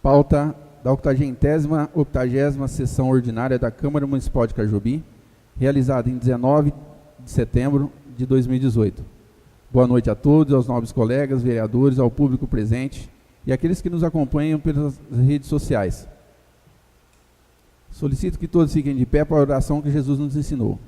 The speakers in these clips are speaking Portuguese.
Pauta da 80ª sessão ordinária da Câmara Municipal de Cajubi, realizada em 19 de setembro de 2018. Boa noite a todos, aos nobres colegas, vereadores, ao público presente e àqueles que nos acompanham pelas redes sociais. Solicito que todos fiquem de pé para a oração que Jesus nos ensinou.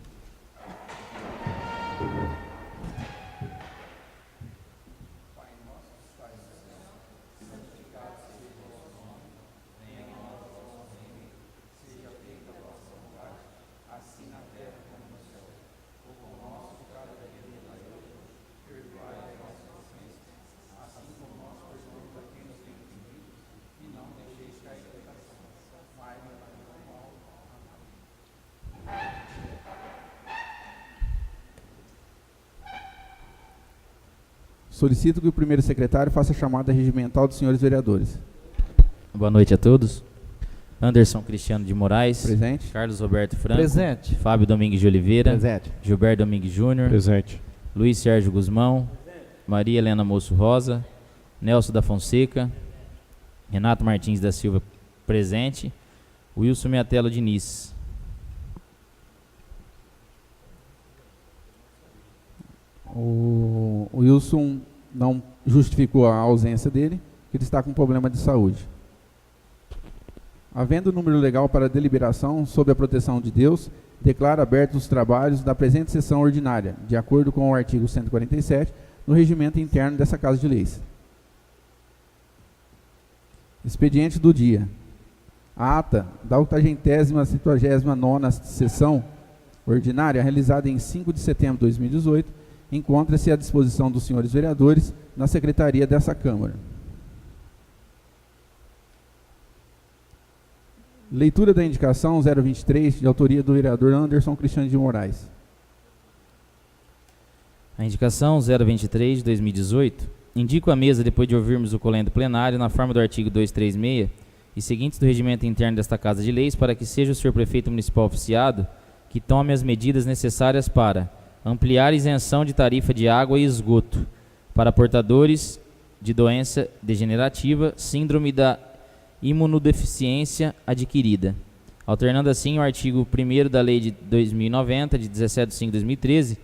Solicito que o primeiro secretário faça a chamada regimental dos senhores vereadores. Boa noite a todos. Anderson Cristiano de Moraes. Presente. Carlos Roberto Franco. Presente. Fábio Domingues de Oliveira. Presente. Gilberto Domingues Júnior. Presente. Luiz Sérgio Guzmão. Presente. Maria Helena Moço Rosa. Nelson da Fonseca. Renato Martins da Silva. Presente. Wilson Miatelo Diniz. O Wilson não justificou a ausência dele, que ele está com problema de saúde. Havendo número legal para deliberação sob a proteção de Deus, declaro abertos os trabalhos da presente sessão ordinária, de acordo com o artigo 147, no regimento interno dessa Casa de Leis. Expediente do dia. A ata da 80ª sessão ordinária, realizada em 5 de setembro de 2018, encontra-se à disposição dos senhores vereadores na secretaria dessa Câmara. Leitura da indicação 023, de autoria do vereador Anderson Cristiano de Moraes. A indicação 023 de 2018 indico à mesa, depois de ouvirmos o colendo plenário, na forma do artigo 236 e seguintes do regimento interno desta Casa de Leis, para que seja o senhor prefeito municipal oficiado que tome as medidas necessárias para ampliar a isenção de tarifa de água e esgoto para portadores de doença degenerativa, síndrome da imunodeficiência adquirida, alternando assim o artigo 1º da Lei de 2090, de 17 de 5 de 2013,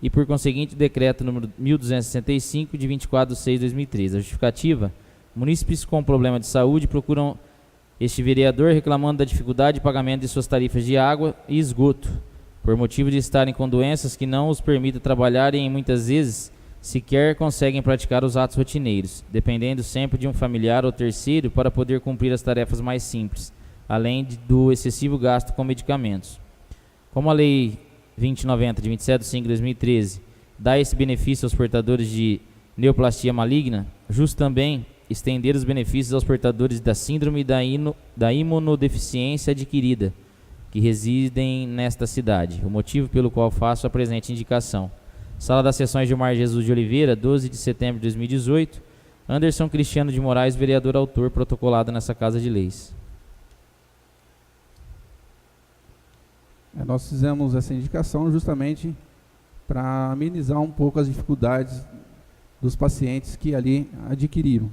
e por conseguinte o decreto número 1265, de 24 de 6 de 2013. A justificativa: munícipes com problema de saúde procuram este vereador reclamando da dificuldade de pagamento de suas tarifas de água e esgoto, por motivo de estarem com doenças que não os permitem trabalhar e muitas vezes sequer conseguem praticar os atos rotineiros, dependendo sempre de um familiar ou terceiro para poder cumprir as tarefas mais simples, além do excessivo gasto com medicamentos. Como a Lei 2090, de 27 de 5 de 2013, dá esse benefício aos portadores de neoplastia maligna, justo também estender os benefícios aos portadores da síndrome da imunodeficiência adquirida, que residem nesta cidade, o motivo pelo qual faço a presente indicação. Sala das Sessões Gilmar Jesus de Oliveira, 12 de setembro de 2018, Anderson Cristiano de Moraes, vereador autor, protocolado nessa Casa de Leis. Nós fizemos essa indicação justamente para amenizar um pouco as dificuldades dos pacientes que ali adquiriram.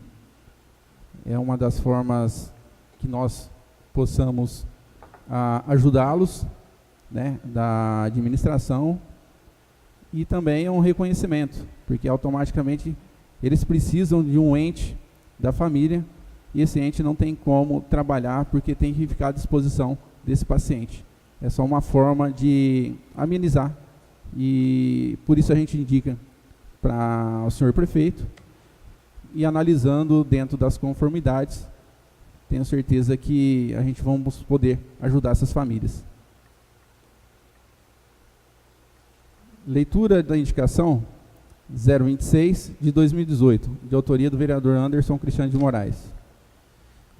É uma das formas que nós possamos ajudá-los, né, da administração, e também é um reconhecimento, porque automaticamente eles precisam de um ente da família e esse ente não tem como trabalhar porque tem que ficar à disposição desse paciente. É só uma forma de amenizar e por isso a gente indica para o senhor prefeito e analisando dentro das conformidades, tenho certeza que a gente vamos poder ajudar essas famílias. Leitura da indicação 026 de 2018, de autoria do vereador Anderson Cristiano de Moraes.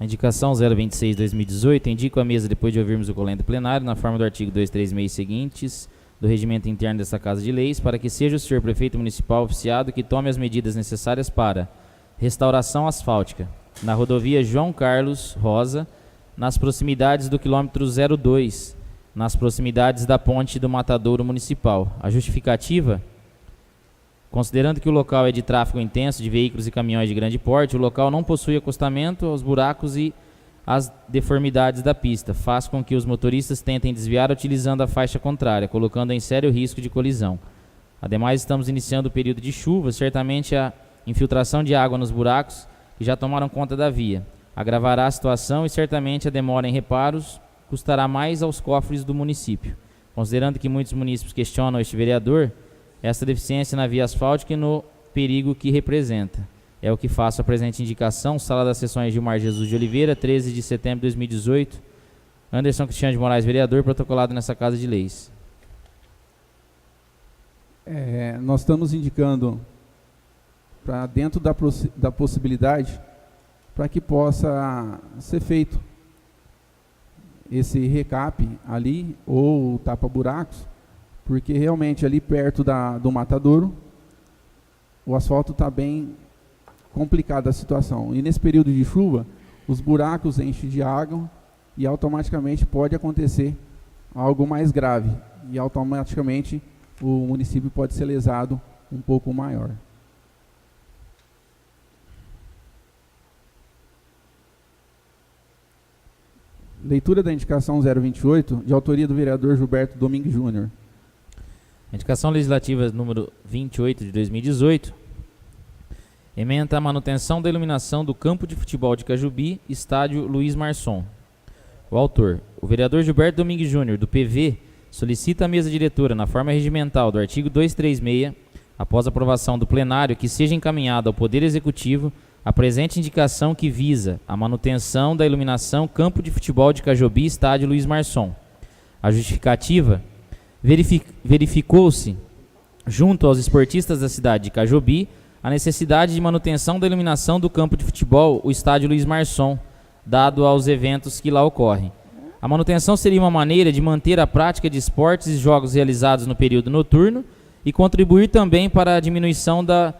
A indicação 026 de 2018 indico à mesa, depois de ouvirmos o colendo plenário, na forma do artigo 236 seguintes do regimento interno desta Casa de Leis, para que seja o senhor prefeito municipal oficiado que tome as medidas necessárias para restauração asfáltica na rodovia João Carlos Rosa, nas proximidades do quilômetro 02, nas proximidades da ponte do Matadouro Municipal. A justificativa: Considerando que o local é de tráfego intenso de veículos e caminhões de grande porte, o local não possui acostamento aos buracos e às deformidades da pista, faz com que os motoristas tentem desviar utilizando a faixa contrária, colocando em sério risco de colisão. Ademais, estamos iniciando o período de chuva, certamente a infiltração de água nos buracos que já tomaram conta da via agravará a situação e certamente a demora em reparos custará mais aos cofres do município. Considerando que muitos munícipes questionam este vereador, esta deficiência na via asfáltica e no perigo que representa. É o que faço a presente indicação. Sala das Sessões Gilmar Jesus de Oliveira, 13 de setembro de 2018. Anderson Cristiano de Moraes, vereador, protocolado nessa Casa de Leis. Nós estamos indicando para dentro da possibilidade para que possa ser feito esse recap ali ou tapa-buracos, porque realmente ali perto do matadouro o asfalto está bem complicada a situação. E nesse período de chuva, os buracos enchem de água e automaticamente pode acontecer algo mais grave. E automaticamente o município pode ser lesado um pouco maior. Leitura da indicação 028, de autoria do vereador Gilberto Domingues Júnior. Indicação legislativa número 28 de 2018. Ementa a manutenção da iluminação do campo de futebol de Cajubi, estádio Luiz Marçom. O autor, o vereador Gilberto Domingues Júnior, do PV, solicita à mesa diretora, na forma regimental do artigo 236, após aprovação do plenário, que seja encaminhada ao Poder Executivo a presente indicação que visa a manutenção da iluminação campo de futebol de Cajubi, estádio Luiz Marçom. A justificativa: verificou-se, junto aos esportistas da cidade de Cajubi, a necessidade de manutenção da iluminação do campo de futebol, o estádio Luiz Marçom, dado aos eventos que lá ocorrem. A manutenção seria uma maneira de manter a prática de esportes e jogos realizados no período noturno e contribuir também para a diminuição da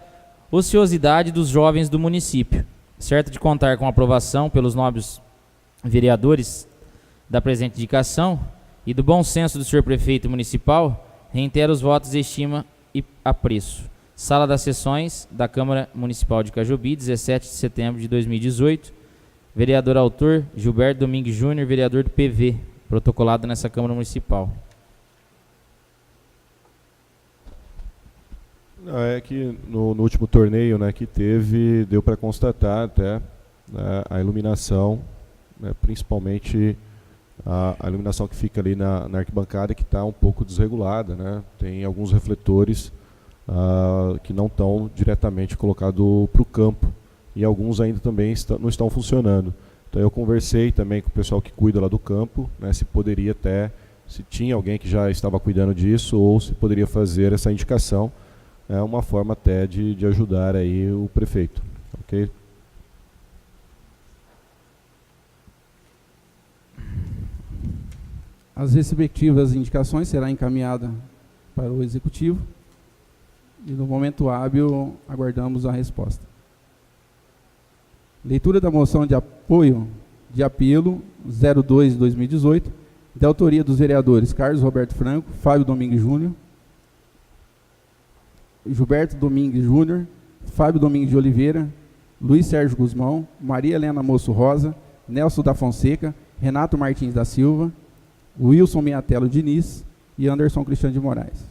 ociosidade dos jovens do município. Certo de contar com a aprovação pelos nobres vereadores da presente indicação e do bom senso do senhor prefeito municipal, reitero os votos de estima e apreço. Sala das Sessões da Câmara Municipal de Cajubi, 17 de setembro de 2018. Vereador autor, Gilberto Domingues Júnior, vereador do PV, protocolado nessa Câmara Municipal. É que no último torneio, né, que teve, deu para constatar até, né, a iluminação, né, principalmente a iluminação que fica ali na arquibancada, que está um pouco desregulada, né? Tem alguns refletores que não estão diretamente colocados para o campo e alguns ainda também não estão funcionando. Então eu conversei também com o pessoal que cuida lá do campo, né, se poderia até, se tinha alguém que já estava cuidando disso ou se poderia fazer essa indicação. É uma forma até de ajudar aí o prefeito, ok? As respectivas indicações serão encaminhadas para o Executivo e no momento hábil aguardamos a resposta. Leitura da moção de apoio de apelo 02 de 2018, de autoria dos vereadores Carlos Roberto Franco, Fábio Domingues Júnior, Gilberto Domingues Júnior, Fábio Domingues de Oliveira, Luiz Sérgio Guzmão, Maria Helena Moço Rosa, Nelson da Fonseca, Renato Martins da Silva, Wilson Miatello Diniz e Anderson Cristiano de Moraes.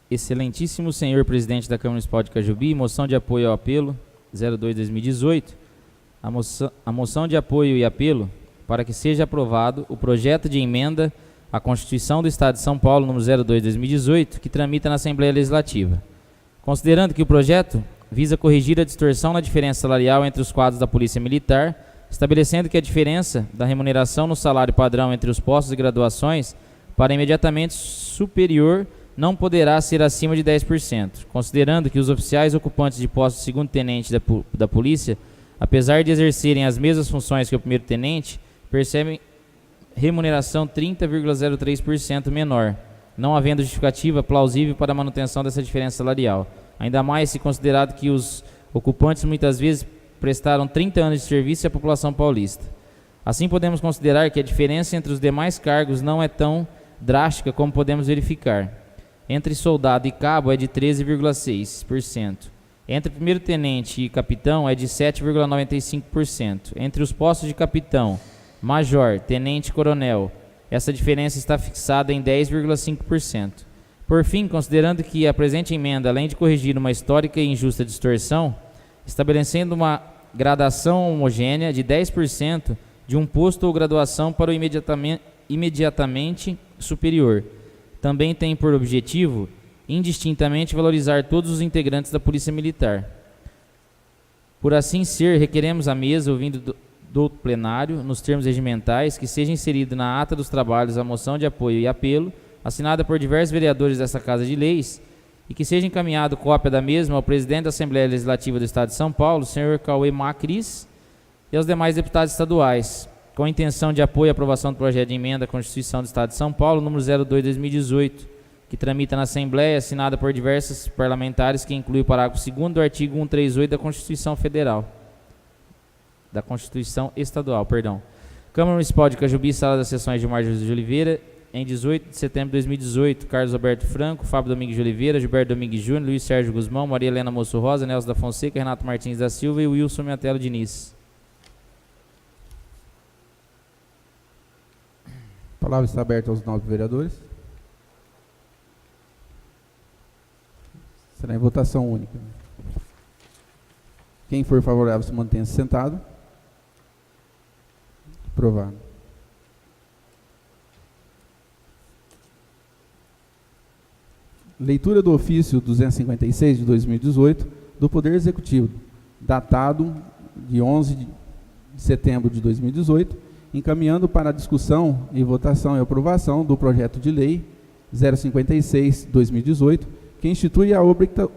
Excelentíssimo senhor presidente da Câmara Municipal de Cajubi, moção de apoio ao apelo 02/2018. A moção de apoio e apelo para que seja aprovado o projeto de emenda à Constituição do Estado de São Paulo, número 02/2018, que tramita na Assembleia Legislativa. Considerando que o projeto visa corrigir a distorção na diferença salarial entre os quadros da Polícia Militar, estabelecendo que a diferença da remuneração no salário padrão entre os postos e graduações para imediatamente superior não poderá ser acima de 10%. Considerando que os oficiais ocupantes de postos de segundo-tenente da Polícia, apesar de exercerem as mesmas funções que o primeiro-tenente, percebem remuneração 30,03% menor, não havendo justificativa plausível para a manutenção dessa diferença salarial. Ainda mais se considerado que os ocupantes muitas vezes prestaram 30 anos de serviço à população paulista. Assim, podemos considerar que a diferença entre os demais cargos não é tão drástica como podemos verificar. entre soldado e cabo é de 13,6%. Entre primeiro-tenente e capitão é de 7,95%. Entre os postos de capitão, major, tenente e coronel, essa diferença está fixada em 10,5%. Por fim, considerando que a presente emenda, além de corrigir uma histórica e injusta distorção, estabelecendo uma gradação homogênea de 10% de um posto ou graduação para o imediatamente superior, também tem por objetivo indistintamente valorizar todos os integrantes da Polícia Militar. Por assim ser, requeremos à mesa, ouvindo do plenário, nos termos regimentais, que seja inserido na ata dos trabalhos a moção de apoio e apelo, assinada por diversos vereadores desta Casa de Leis, e que seja encaminhado cópia da mesma ao presidente da Assembleia Legislativa do Estado de São Paulo, senhor Cauê Macris, e aos demais deputados estaduais, com a intenção de apoio e aprovação do projeto de emenda à Constituição do Estado de São Paulo, número 02/2018, que tramita na Assembleia, assinada por diversos parlamentares, que inclui o parágrafo 2º do artigo 138 da Constituição Federal, da Constituição Estadual, perdão. Câmara Municipal de Cajubi, Sala das Sessões de Gilmar de Oliveira, em 18 de setembro de 2018, Carlos Alberto Franco, Fábio Domingues de Oliveira, Gilberto Domingues Júnior, Luiz Sérgio Guzmão, Maria Helena Moço Rosa, Nelson da Fonseca, Renato Martins da Silva e Wilson Miatelo Diniz. A palavra está aberta aos novos vereadores. Será em votação única. Quem for favorável se mantenha-se sentado. Aprovado. Leitura do ofício 256 de 2018 do Poder Executivo, datado de 11 de setembro de 2018, encaminhando para a discussão e votação e aprovação do projeto de lei 056/2018, que institui a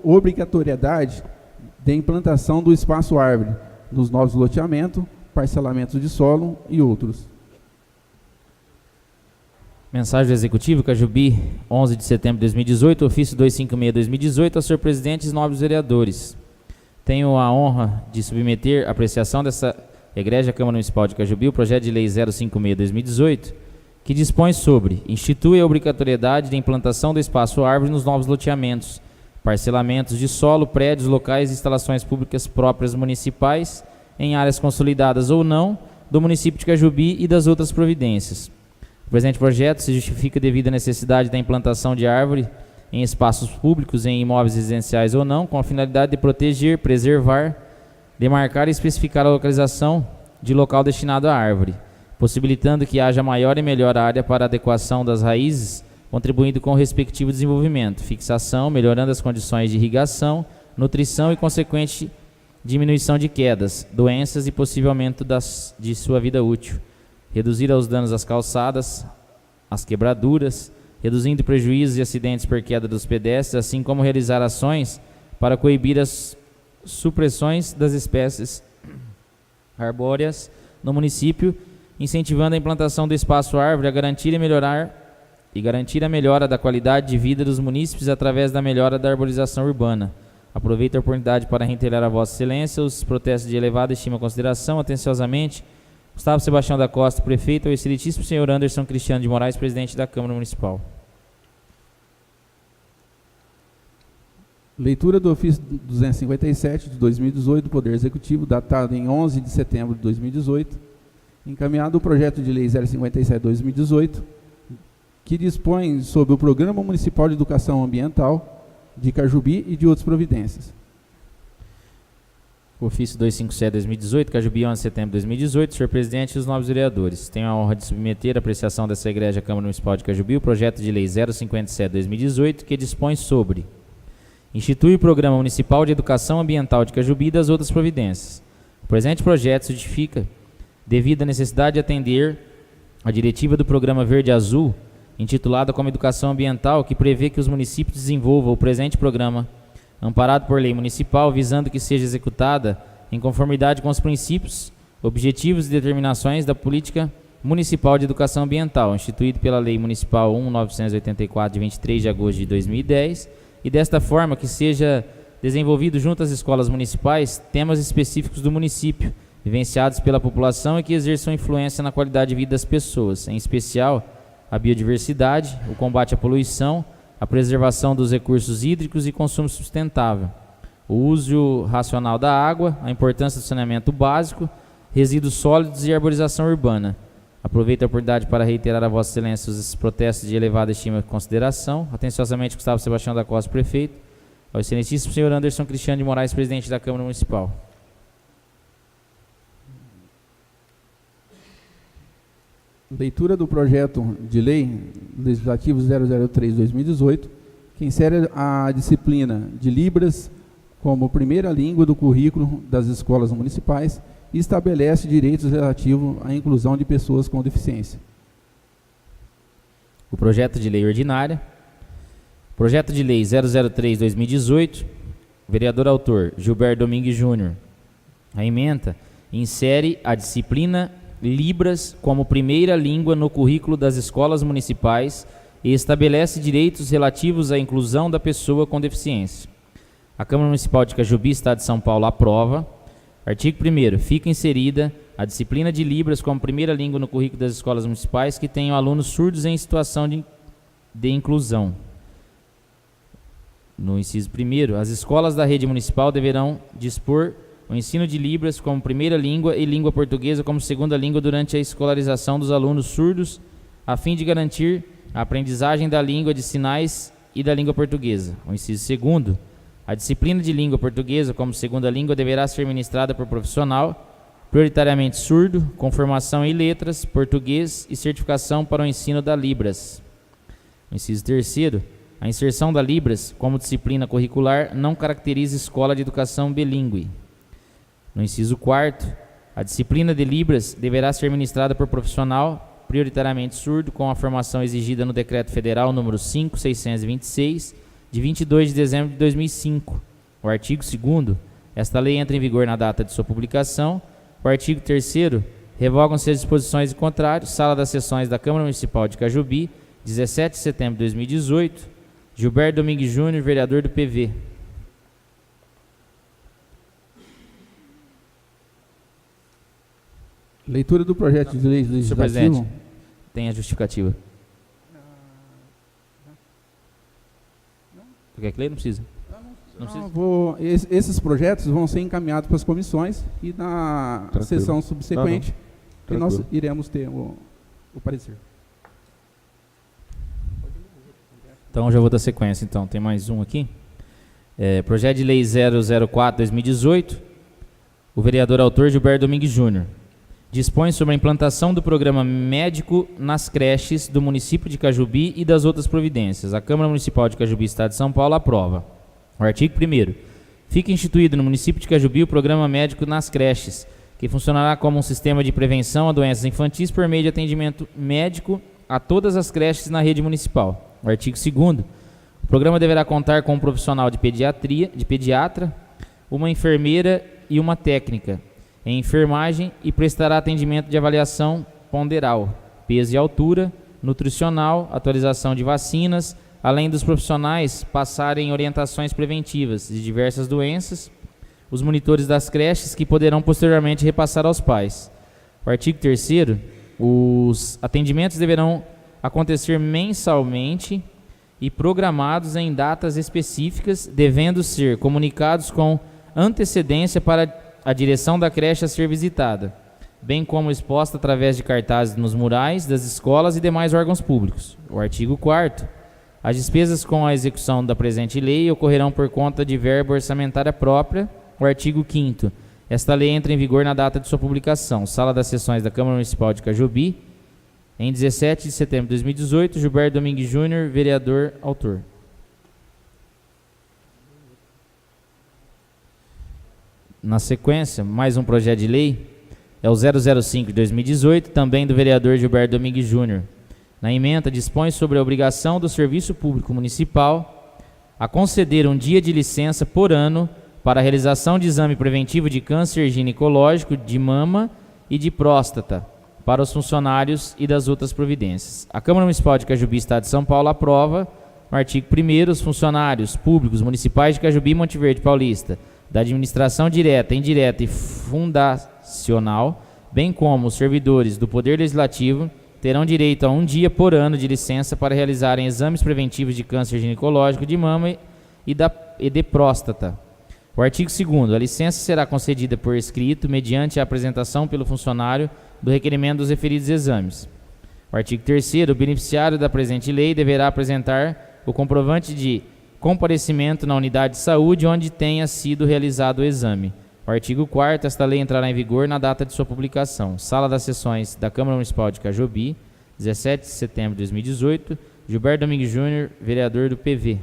obrigatoriedade de implantação do espaço árvore nos novos loteamentos, parcelamentos de solo e outros. Mensagem do Executivo, Cajubi, 11 de setembro de 2018, ofício 256/2018, ao senhor presidente e nobres vereadores. Tenho a honra de submeter a apreciação dessa egrégia Câmara Municipal de Cajubi o projeto de lei 056/2018, que dispõe sobre, institui a obrigatoriedade de implantação do espaço árvore nos novos loteamentos, parcelamentos de solo, prédios, locais e instalações públicas próprias municipais, em áreas consolidadas ou não, do município de Cajubi e das outras providências. O presente projeto se justifica devido à necessidade da implantação de árvore em espaços públicos, em imóveis residenciais ou não, com a finalidade de proteger, preservar, demarcar e especificar a localização de local destinado à árvore, possibilitando que haja maior e melhor área para adequação das raízes, contribuindo com o respectivo desenvolvimento, fixação, melhorando as condições de irrigação, nutrição e consequente diminuição de quedas, doenças e possível aumento de sua vida útil, reduzir os danos às calçadas, às quebraduras, reduzindo prejuízos e acidentes por queda dos pedestres, assim como realizar ações para coibir as supressões das espécies arbóreas no município, incentivando a implantação do espaço árvore, a garantir a melhora da qualidade de vida dos munícipes através da melhora da arborização urbana. Aproveito a oportunidade para reiterar a Vossa Excelência os protestos de elevada estima e consideração, atenciosamente, Gustavo Sebastião da Costa, prefeito, ao excelentíssimo senhor Anderson Cristiano de Moraes, presidente da Câmara Municipal. Leitura do ofício 257 de 2018 do Poder Executivo, datado em 11 de setembro de 2018, encaminhado o projeto de lei 057/2018, que dispõe sobre o Programa Municipal de Educação Ambiental de Cajubi e de outras providências. Ofício 257/2018, Cajubi, 11 de setembro de 2018, senhor presidente e os nobres vereadores. Tenho a honra de submeter a apreciação dessa egrégia Câmara Municipal de Cajubi o projeto de lei 057/2018, que dispõe sobre: institui o Programa Municipal de Educação Ambiental de Cajubi e das outras providências. O presente projeto se justifica devido à necessidade de atender a diretiva do Programa Verde Azul, intitulada como Educação Ambiental, que prevê que os municípios desenvolvam o presente programa, amparado por lei municipal, visando que seja executada em conformidade com os princípios, objetivos e determinações da Política Municipal de Educação Ambiental, instituído pela Lei Municipal 1.984, de 23 de agosto de 2010, e desta forma que seja desenvolvido junto às escolas municipais temas específicos do município, vivenciados pela população e que exerçam influência na qualidade de vida das pessoas, em especial a biodiversidade, o combate à poluição, a preservação dos recursos hídricos e consumo sustentável, o uso racional da água, a importância do saneamento básico, resíduos sólidos e arborização urbana. Aproveito a oportunidade para reiterar a Vossa Excelência os protestos de elevada estima e consideração. Atenciosamente, Gustavo Sebastião da Costa, prefeito. Ao excelentíssimo senhor Anderson Cristiano de Moraes, presidente da Câmara Municipal. Leitura do projeto de lei legislativo 003/2018, que insere a disciplina de Libras como primeira língua do currículo das escolas municipais e estabelece direitos relativos à inclusão de pessoas com deficiência. O projeto de lei ordinária. Projeto de lei 003/2018, vereador autor Gilberto Domingues Júnior. A ementa insere a disciplina Libras como primeira língua no currículo das escolas municipais e estabelece direitos relativos à inclusão da pessoa com deficiência. A Câmara Municipal de Cajubi, Estado de São Paulo, aprova. Artigo 1º. Fica inserida a disciplina de Libras como primeira língua no currículo das escolas municipais que tenham alunos surdos em situação de inclusão. No inciso 1º, as escolas da rede municipal deverão dispor o ensino de Libras como primeira língua e língua portuguesa como segunda língua durante a escolarização dos alunos surdos, a fim de garantir a aprendizagem da língua de sinais e da língua portuguesa. O inciso 2º, a disciplina de língua portuguesa como segunda língua deverá ser ministrada por profissional, prioritariamente surdo, com formação em letras, português e certificação para o ensino da Libras. O inciso 3º, a inserção da Libras como disciplina curricular não caracteriza escola de educação bilíngue. No inciso 4º, a disciplina de Libras deverá ser ministrada por profissional, prioritariamente surdo, com a formação exigida no Decreto Federal número 5.626, de 22 de dezembro de 2005. O artigo 2º, esta lei entra em vigor na data de sua publicação. O artigo 3º, revogam-se as disposições em contrário. Sala das Sessões da Câmara Municipal de Cajubi, 17 de setembro de 2018. Gilberto Domingues Júnior, vereador do PV. Leitura do projeto de lei legislativo. Senhor presidente, tem a justificativa. Tu quer que leia? Não precisa. Não precisa? Esses projetos vão ser encaminhados para as comissões e na sessão subsequente nós iremos ter o parecer. Então já vou dar sequência. Então tem mais um aqui. Projeto de lei 004/2018. O vereador autor Gilberto Domingues Júnior dispõe sobre a implantação do programa médico nas creches do município de Cajubi e das outras providências. A Câmara Municipal de Cajubi, Estado de São Paulo, aprova. O artigo 1º. Fica instituído no município de Cajubi o programa médico nas creches, que funcionará como um sistema de prevenção a doenças infantis por meio de atendimento médico a todas as creches na rede municipal. O artigo 2º. O programa deverá contar com um profissional de pediatra, uma enfermeira e uma técnica em enfermagem e prestará atendimento de avaliação ponderal, peso e altura, nutricional, atualização de vacinas, além dos profissionais passarem orientações preventivas de diversas doenças, os monitores das creches que poderão posteriormente repassar aos pais. O artigo 3º, os atendimentos deverão acontecer mensalmente e programados em datas específicas, devendo ser comunicados com antecedência para a direção da creche a ser visitada, bem como exposta através de cartazes nos murais das escolas e demais órgãos públicos. O artigo 4º. As despesas com a execução da presente lei ocorrerão por conta de verba orçamentária própria. O artigo 5º. Esta lei entra em vigor na data de sua publicação. Sala das Sessões da Câmara Municipal de Cajubi, em 17 de setembro de 2018. Gilberto Domingues Júnior, vereador, autor. Na sequência, mais um projeto de lei, é o 005 de 2018, também do vereador Gilberto Domingues Júnior. Na ementa, dispõe sobre a obrigação do Serviço Público Municipal a conceder um dia de licença por ano para a realização de exame preventivo de câncer ginecológico de mama e de próstata para os funcionários e das outras providências. A Câmara Municipal de Cajubi, Estado de São Paulo, aprova. No artigo 1º, os funcionários públicos municipais de Cajubi e Monte Verde Paulista, da administração direta, indireta e fundacional, bem como os servidores do Poder Legislativo, terão direito a 1 dia por ano de licença para realizarem exames preventivos de câncer ginecológico de mama e de próstata. O artigo 2º, a licença será concedida por escrito mediante a apresentação pelo funcionário do requerimento dos referidos exames. O artigo 3º, o beneficiário da presente lei deverá apresentar o comprovante de comparecimento na unidade de saúde onde tenha sido realizado o exame. O artigo 4º, esta lei entrará em vigor na data de sua publicação. Sala das Sessões da Câmara Municipal de Cajobi, 17 de setembro de 2018, Gilberto Domingues Júnior, vereador do PV.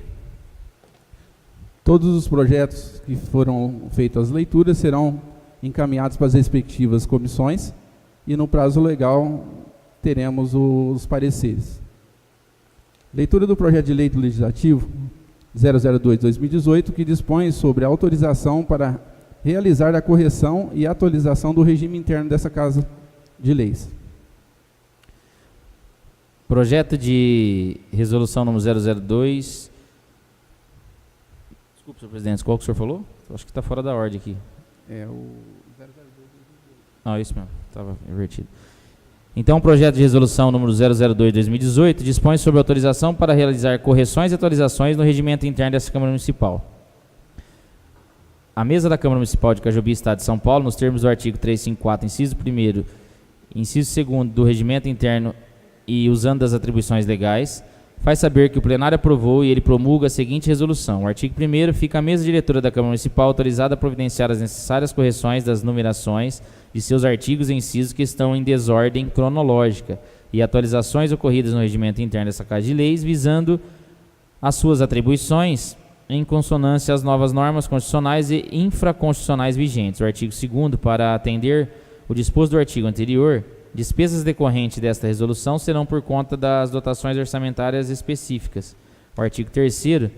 Todos os projetos que foram feitas as leituras serão encaminhados para as respectivas comissões e no prazo legal teremos os pareceres. Leitura do projeto de lei do Legislativo 002/2018, que dispõe sobre a autorização para realizar a correção e atualização do regime interno dessa Casa de Leis. Projeto de resolução número 002. Desculpe, senhor presidente, qual que o senhor falou? Acho que está fora da ordem aqui. É o 002. Ah, isso mesmo, estava invertido. Então, o projeto de resolução número 002/2018 dispõe sobre autorização para realizar correções e atualizações no regimento interno dessa Câmara Municipal. A mesa da Câmara Municipal de Cajobi, Estado de São Paulo, nos termos do artigo 354, inciso 1º, inciso 2º do regimento interno e usando das atribuições legais, faz saber que o plenário aprovou e ele promulga a seguinte resolução. O artigo 1º, fica a mesa diretora da Câmara Municipal autorizada a providenciar as necessárias correções das numerações de seus artigos e incisos que estão em desordem cronológica e atualizações ocorridas no regimento interno dessa Casa de Leis, visando as suas atribuições em consonância às novas normas constitucionais e infraconstitucionais vigentes. O artigo 2º, para atender o disposto do artigo anterior, despesas decorrentes desta resolução serão por conta das dotações orçamentárias específicas. O artigo 3º,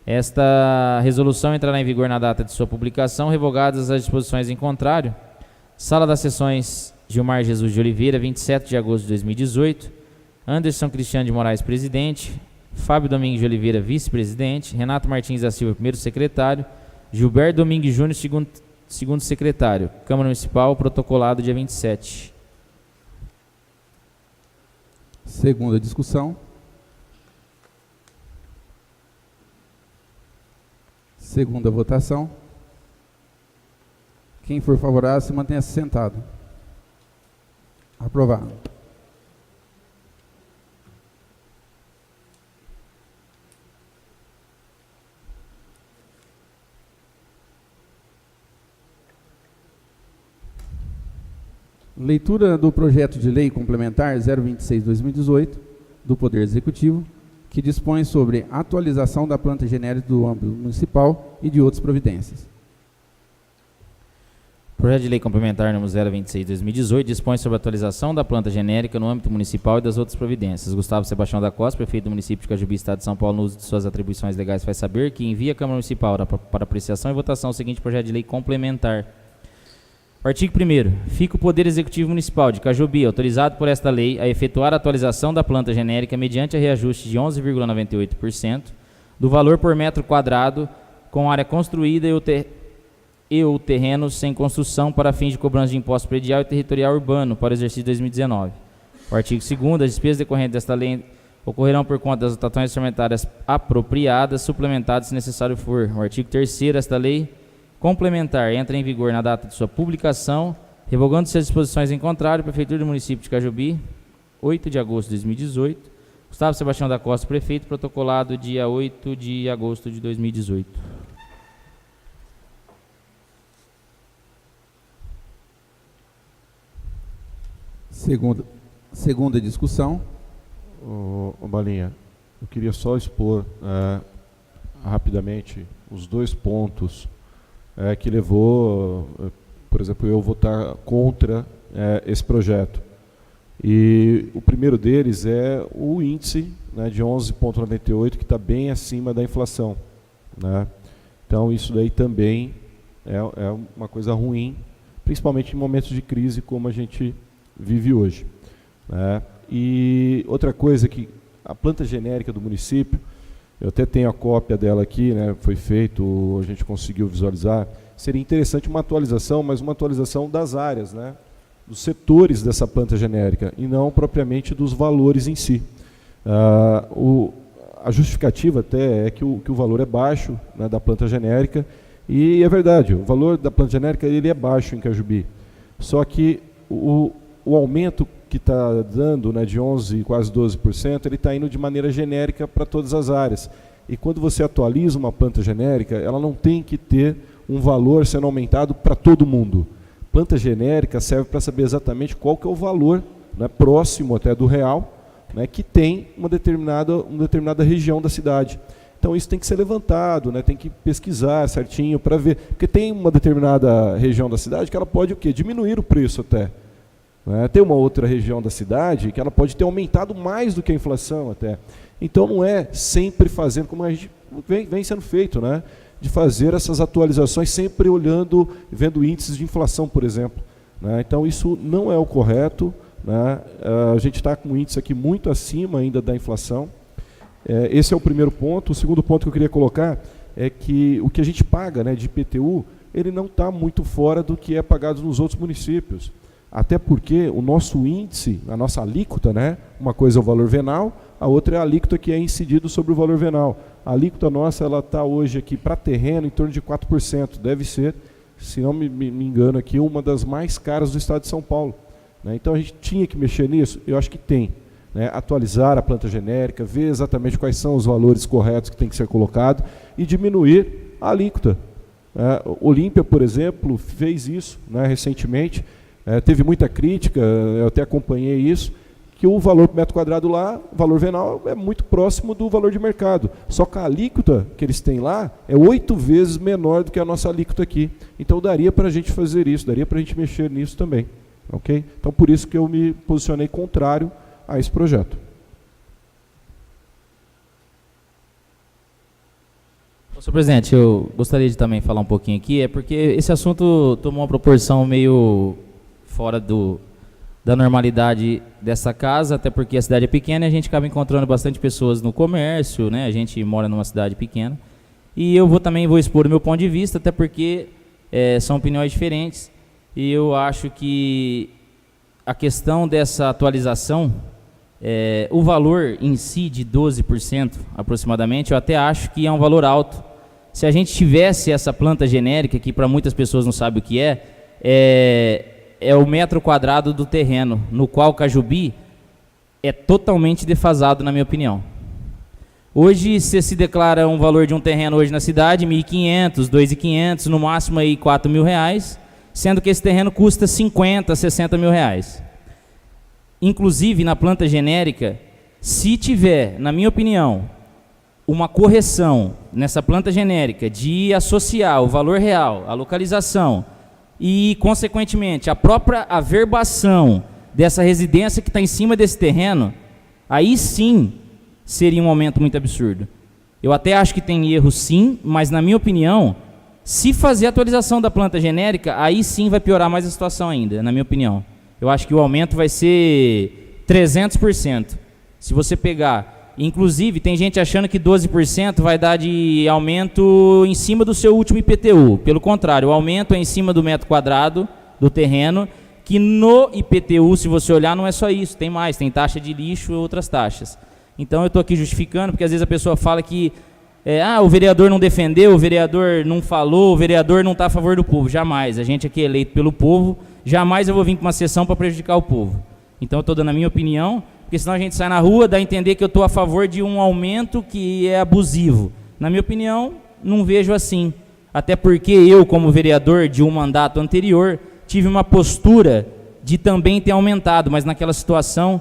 esta resolução entrará em vigor na data de sua publicação, revogadas as disposições em contrário. Sala das Sessões Gilmar Jesus de Oliveira, 27 de agosto de 2018. Anderson Cristiano de Moraes, presidente. Fábio Domingues de Oliveira, vice-presidente. Renato Martins da Silva, primeiro secretário. Gilberto Domingues Júnior, segundo secretário. Câmara Municipal, protocolado dia 27. Segunda discussão. Segunda votação. Quem for favorável, se mantenha-se sentado. Aprovado. Leitura do projeto de lei complementar 026/2018 do Poder Executivo, que dispõe sobre atualização da planta genérica do âmbito municipal e de outras providências. Projeto de lei complementar número 026/2018 dispõe sobre a atualização da planta genérica no âmbito municipal e das outras providências. Gustavo Sebastião da Costa, prefeito do município de Cajobi, Estado de São Paulo, no uso de suas atribuições legais, faz saber que envia à Câmara Municipal para apreciação e votação o seguinte projeto de lei complementar. Artigo 1º. Fica o Poder Executivo Municipal de Cajobi autorizado por esta lei a efetuar a atualização da planta genérica mediante a reajuste de 11,98% do valor por metro quadrado com área construída e o terreno sem construção para fins de cobrança de imposto predial e territorial urbano para o exercício 2019. O artigo 2º. As despesas decorrentes desta lei ocorrerão por conta das dotações orçamentárias apropriadas, suplementadas se necessário for. O artigo 3º. Esta lei complementar entra em vigor na data de sua publicação, revogando-se as disposições em contrário. Prefeitura do município de Cajobi, 8 de agosto de 2018. Gustavo Sebastião da Costa, prefeito, protocolado dia 8 de agosto de 2018. Segunda discussão. Ô Balinha, eu queria só expor rapidamente os dois pontos que levou, por exemplo, eu votar contra esse projeto. E o primeiro deles é o índice, né, de 11,98, que está bem acima da inflação, né? Então isso daí também é uma coisa ruim, principalmente em momentos de crise como a gente vive hoje, né? E outra coisa que a planta genérica do município, eu até tenho a cópia dela aqui, né, foi feito, a gente conseguiu visualizar, seria interessante uma atualização, mas uma atualização das áreas, né, setores dessa planta genérica e não propriamente dos valores em si. A justificativa até é que o valor é baixo, né, da planta genérica, e é verdade, o valor da planta genérica ele é baixo em Cajubi. Só que o aumento que está dando, né, de 11%, quase 12%, ele está indo de maneira genérica para todas as áreas. E quando você atualiza uma planta genérica, ela não tem que ter um valor sendo aumentado para todo mundo. Planta genérica serve para saber exatamente qual que é o valor, né, próximo até do real, né, que tem uma determinada região da cidade. Então isso tem que ser levantado, né, tem que pesquisar certinho para ver. Porque tem uma determinada região da cidade que ela pode o quê? Diminuir o preço até. Né? Tem uma outra região da cidade que ela pode ter aumentado mais do que a inflação até. Então não é sempre fazendo, como a gente vem sendo feito, né, de fazer essas atualizações sempre olhando, vendo índices de inflação, por exemplo. Né? Então isso não é o correto. Né? A gente está com um índice aqui muito acima ainda da inflação. Esse é o primeiro ponto. O segundo ponto que eu queria colocar é que o que a gente paga, né, de IPTU, ele não está muito fora do que é pagado nos outros municípios. Até porque o nosso índice, a nossa alíquota, né, uma coisa é o valor venal, a outra é a alíquota que é incidido sobre o valor venal. A alíquota nossa está hoje aqui para terreno em torno de 4%. Deve ser, se não me engano aqui, uma das mais caras do estado de São Paulo. Né? Então a gente tinha que mexer nisso? Eu acho que tem. Né? Atualizar a planta genérica, ver exatamente quais são os valores corretos que tem que ser colocado e diminuir a alíquota. Olímpia, por exemplo, fez isso, né, recentemente. Teve muita crítica, eu até acompanhei isso, que o valor por metro quadrado lá, o valor venal, é muito próximo do valor de mercado. Só que a alíquota que eles têm lá é 8 vezes menor do que a nossa alíquota aqui. Então daria para a gente fazer isso, daria para a gente mexer nisso também. Okay? Então por isso que eu me posicionei contrário a esse projeto. Senhor presidente, eu gostaria de também falar um pouquinho aqui, porque esse assunto tomou uma proporção meio fora da normalidade dessa casa, até porque a cidade é pequena e a gente acaba encontrando bastante pessoas no comércio, né? A gente mora numa cidade pequena. E eu também vou expor o meu ponto de vista, até porque são opiniões diferentes. E eu acho que a questão dessa atualização, o valor em si de 12% aproximadamente, eu até acho que é um valor alto. Se a gente tivesse essa planta genérica, que para muitas pessoas não sabe o que é o metro quadrado do terreno, no qual Cajubi é totalmente defasado, na minha opinião. Hoje, se declara um valor de um terreno hoje na cidade, R$ 1.500, R$ 2.500, no máximo aí R$ 4.000, sendo que esse terreno custa R$ 50, R$ 60 mil. Inclusive, na planta genérica, se tiver, na minha opinião, uma correção nessa planta genérica de associar o valor real, a localização e, consequentemente, a própria averbação dessa residência que está em cima desse terreno, aí sim seria um aumento muito absurdo. Eu até acho que tem erro sim, mas na minha opinião, se fazer a atualização da planta genérica, aí sim vai piorar mais a situação ainda, na minha opinião. Eu acho que o aumento vai ser 300%. Se você pegar, inclusive tem gente achando que 12% vai dar de aumento em cima do seu último IPTU. Pelo contrário, o aumento é em cima do metro quadrado do terreno, que no IPTU, se você olhar, não é só isso, tem mais, tem taxa de lixo e outras taxas. Então eu estou aqui justificando, porque às vezes a pessoa fala que o vereador não defendeu, o vereador não falou, o vereador não está a favor do povo. Jamais, a gente aqui é eleito pelo povo, jamais eu vou vir para uma sessão para prejudicar o povo. Então eu estou dando a minha opinião, porque senão a gente sai na rua, dá a entender que eu estou a favor de um aumento que é abusivo. Na minha opinião, não vejo assim. Até porque eu, como vereador de um mandato anterior, tive uma postura de também ter aumentado, mas naquela situação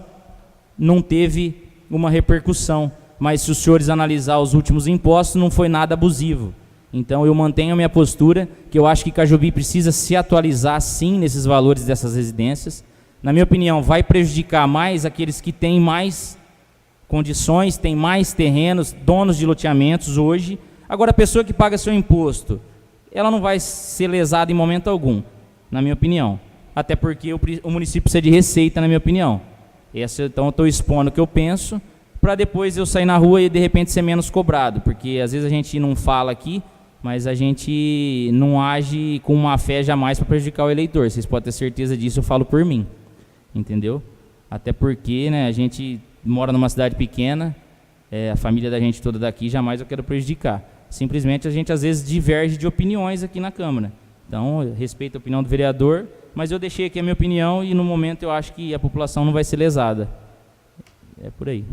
não teve uma repercussão. Mas se os senhores analisar os últimos impostos, não foi nada abusivo. Então eu mantenho a minha postura, que eu acho que Cajubi precisa se atualizar sim nesses valores dessas residências. Na minha opinião, vai prejudicar mais aqueles que têm mais condições, têm mais terrenos, donos de loteamentos hoje. Agora, a pessoa que paga seu imposto, ela não vai ser lesada em momento algum, na minha opinião. Até porque o município precisa de receita, na minha opinião. Então eu estou expondo o que eu penso, para depois eu sair na rua e de repente ser menos cobrado. Porque às vezes a gente não fala aqui, mas a gente não age com má fé jamais para prejudicar o eleitor. Vocês podem ter certeza disso, eu falo por mim, entendeu? Até porque, né, a gente mora numa cidade pequena, a família da gente toda daqui, jamais eu quero prejudicar. Simplesmente a gente às vezes diverge de opiniões aqui na Câmara. Então, eu respeito a opinião do vereador, mas eu deixei aqui a minha opinião e no momento eu acho que a população não vai ser lesada. É por aí.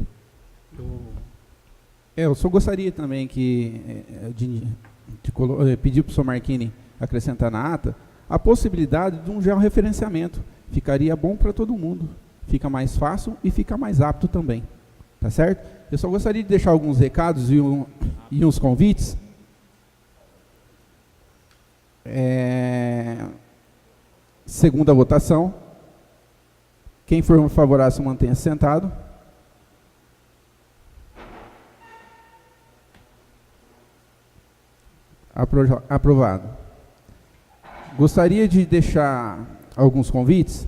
Eu só gostaria também de pedir para o senhor Marchini acrescentar na ata a possibilidade de um georreferenciamento. Ficaria bom para todo mundo. Fica mais fácil e fica mais apto também. Tá certo? Eu só gostaria de deixar alguns recados e uns convites. Segunda votação. Quem for favorável, mantenha-se sentado. Aprovado. Gostaria de deixar alguns convites,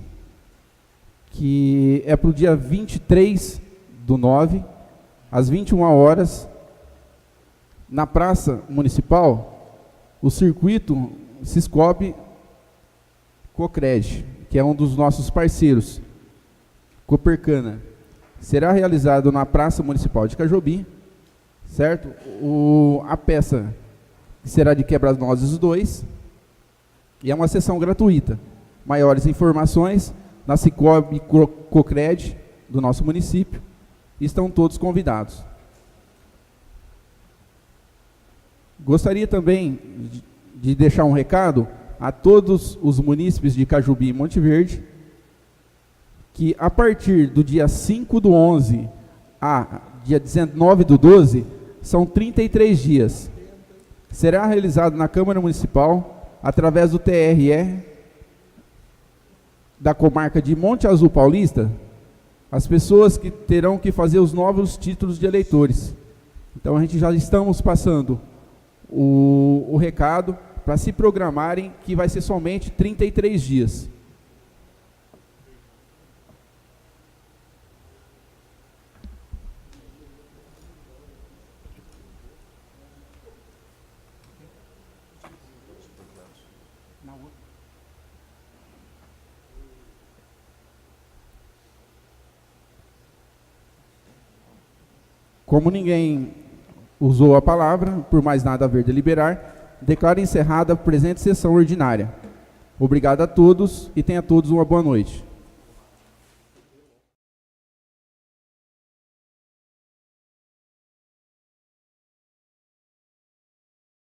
que é para o dia 23/9, às 21 horas, na Praça Municipal, o circuito Siscope Cocred, que é um dos nossos parceiros, Copercana, será realizado na Praça Municipal de Cajobi, certo? A peça será de Quebra-Nozes 2, e é uma sessão gratuita. Maiores informações na Siscope Cocred do nosso município, estão todos convidados. Gostaria também de deixar um recado a todos os munícipes de Cajubi e Monte Verde, que a partir do dia 5/11 a dia 19/12, são 33 dias. Será realizado na Câmara Municipal, através do TRE da comarca de Monte Azul Paulista, as pessoas que terão que fazer os novos títulos de eleitores. Então a gente já estamos passando o recado para se programarem, que vai ser somente 33 dias. Como ninguém usou a palavra, por mais nada haver de deliberar, declaro encerrada a presente sessão ordinária. Obrigado a todos e tenha todos uma boa noite.